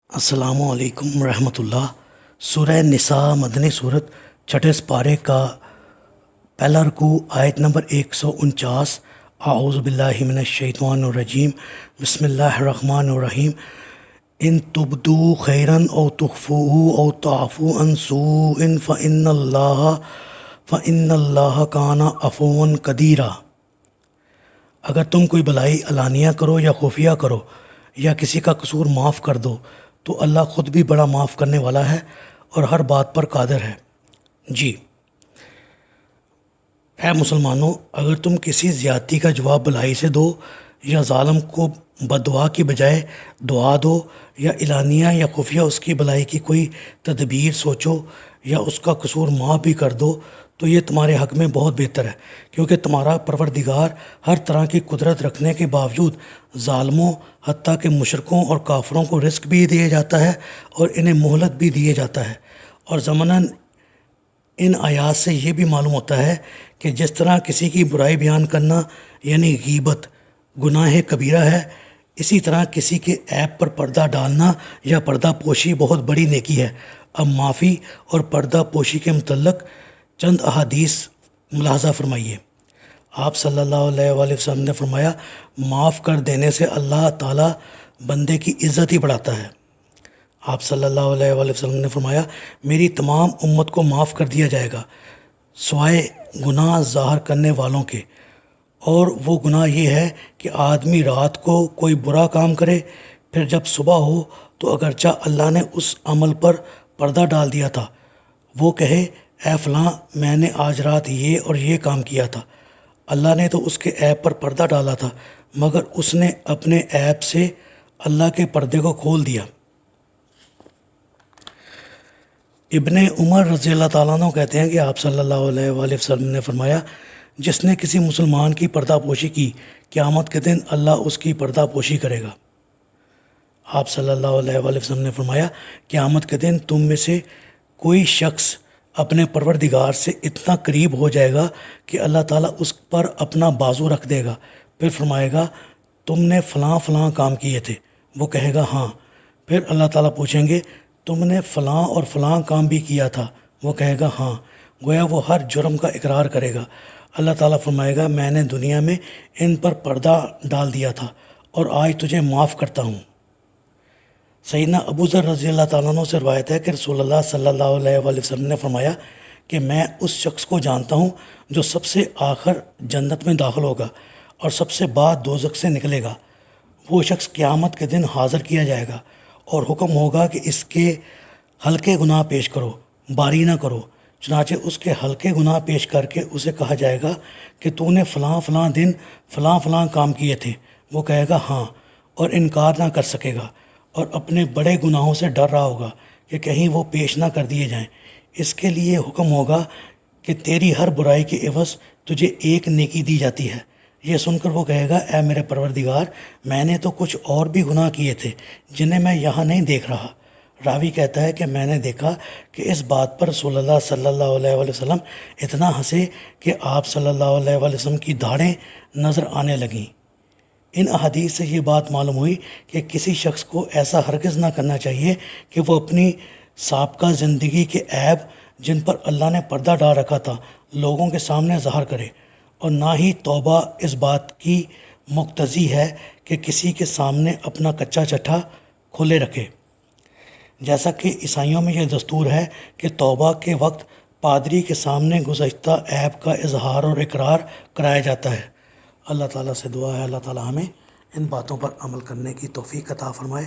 السلام علیکم ورحمۃ اللہ۔ سورہ نساء مدنی صورت، چھٹے سپارے کا پہلا رکوع، آیت نمبر 149۔ اعوذ باللہ من الشیطان الرجیم، بسم اللہ الرحمن الرحیم۔ ان تبدو خیرن او تخفوہ او تعفو عن سوء فإن اللہ کان عفوا قدیرا۔ اگر تم کوئی بلائی علانیہ کرو یا خفیہ کرو یا کسی کا قصور معاف کر دو تو اللہ خود بھی بڑا معاف کرنے والا ہے اور ہر بات پر قادر ہے۔ جی اے مسلمانوں، اگر تم کسی زیادتی کا جواب بلائی سے دو یا ظالم کو بددعا کی بجائے دعا دو یا اعلانیہ یا خفیہ اس کی بلائی کی کوئی تدبیر سوچو یا اس کا قصور معاف بھی کر دو تو یہ تمہارے حق میں بہت بہتر ہے، کیونکہ تمہارا پروردگار ہر طرح کی قدرت رکھنے کے باوجود ظالموں حتیٰ کہ مشرکوں اور کافروں کو رزق بھی دیا جاتا ہے اور انہیں مہلت بھی دیے جاتا ہے۔ اور ضمناً ان آیات سے یہ بھی معلوم ہوتا ہے کہ جس طرح کسی کی برائی بیان کرنا یعنی غیبت گناہ کبیرہ ہے، اسی طرح کسی کے عیب پر پردہ ڈالنا یا پردہ پوشی بہت بڑی نیکی ہے۔ اب معافی اور پردہ پوشی کے متعلق چند احادیث ملاحظہ فرمائیے۔ آپ صلی اللہ علیہ وآلہ وسلم نے فرمایا، معاف کر دینے سے اللہ تعالیٰ بندے کی عزت ہی بڑھاتا ہے۔ آپ صلی اللہ علیہ وآلہ وسلم نے فرمایا، میری تمام امت کو معاف کر دیا جائے گا سوائے گناہ ظاہر کرنے والوں کے، اور وہ گناہ یہ ہے کہ آدمی رات کو کوئی برا کام کرے، پھر جب صبح ہو تو اگرچہ اللہ نے اس عمل پر پردہ ڈال دیا تھا، وہ کہے اے فلاں میں نے آج رات یہ اور یہ کام کیا تھا، اللہ نے تو اس کے عیب پر پردہ ڈالا تھا مگر اس نے اپنے عیب سے اللہ کے پردے کو کھول دیا۔ ابن عمر رضی اللہ تعالیٰ عنہ کہتے ہیں کہ آپ صلی اللہ علیہ وآلہ وسلم نے فرمایا، جس نے کسی مسلمان کی پردہ پوشی کی، قیامت کے دن اللہ اس کی پردہ پوشی کرے گا۔ آپ صلی اللہ علیہ وآلہ وسلم نے فرمایا، قیامت کے دن تم میں سے کوئی شخص اپنے پروردگار سے اتنا قریب ہو جائے گا کہ اللہ تعالیٰ اس پر اپنا بازو رکھ دے گا، پھر فرمائے گا تم نے فلاں فلاں کام کیے تھے، وہ کہے گا ہاں، پھر اللہ تعالیٰ پوچھیں گے تم نے فلاں اور فلاں کام بھی کیا تھا، وہ کہے گا ہاں، گویا وہ ہر جرم کا اقرار کرے گا۔ اللہ تعالیٰ فرمائے گا میں نے دنیا میں ان پر پردہ ڈال دیا تھا اور آج تجھے معاف کرتا ہوں۔ سیدنا ابو ذر رضی اللہ تعالیٰ عنہ سے روایت ہے کہ رسول اللہ صلی اللہ علیہ وآلہ وسلم نے فرمایا کہ میں اس شخص کو جانتا ہوں جو سب سے آخر جنت میں داخل ہوگا اور سب سے بعد دوزخ سے نکلے گا۔ وہ شخص قیامت کے دن حاضر کیا جائے گا اور حکم ہوگا کہ اس کے ہلکے گناہ پیش کرو، باری نہ کرو، چنانچہ اس کے ہلکے گناہ پیش کر کے اسے کہا جائے گا کہ تو نے فلاں فلاں دن فلاں فلاں کام کیے تھے، وہ کہے گا ہاں، اور انکار نہ کر سکے گا اور اپنے بڑے گناہوں سے ڈر رہا ہوگا کہ کہیں وہ پیش نہ کر دیے جائیں۔ اس کے لیے حکم ہوگا کہ تیری ہر برائی کے عوض تجھے ایک نیکی دی جاتی ہے۔ یہ سن کر وہ کہے گا اے میرے پروردگار، میں نے تو کچھ اور بھی گناہ کیے تھے جنہیں میں یہاں نہیں دیکھ رہا۔ راوی کہتا ہے کہ میں نے دیکھا کہ اس بات پر رسول اللہ صلی اللہ علیہ وآلہ وسلم اتنا ہنسے کہ آپ صلی اللہ علیہ وآلہ وسلم کی داڑھیں نظر آنے لگیں۔ ان احادیث سے یہ بات معلوم ہوئی کہ کسی شخص کو ایسا ہرگز نہ کرنا چاہیے کہ وہ اپنی سابقہ زندگی کے عیب جن پر اللہ نے پردہ ڈال رکھا تھا لوگوں کے سامنے ظاہر کرے، اور نہ ہی توبہ اس بات کی مقتضی ہے کہ کسی کے سامنے اپنا کچا چٹھا کھولے رکھے، جیسا کہ عیسائیوں میں یہ دستور ہے کہ توبہ کے وقت پادری کے سامنے گزشتہ عیب کا اظہار اور اقرار کرایا جاتا ہے۔ اللہ تعالیٰ سے دعا ہے اللہ تعالیٰ ہمیں ان باتوں پر عمل کرنے کی توفیق عطا فرمائے۔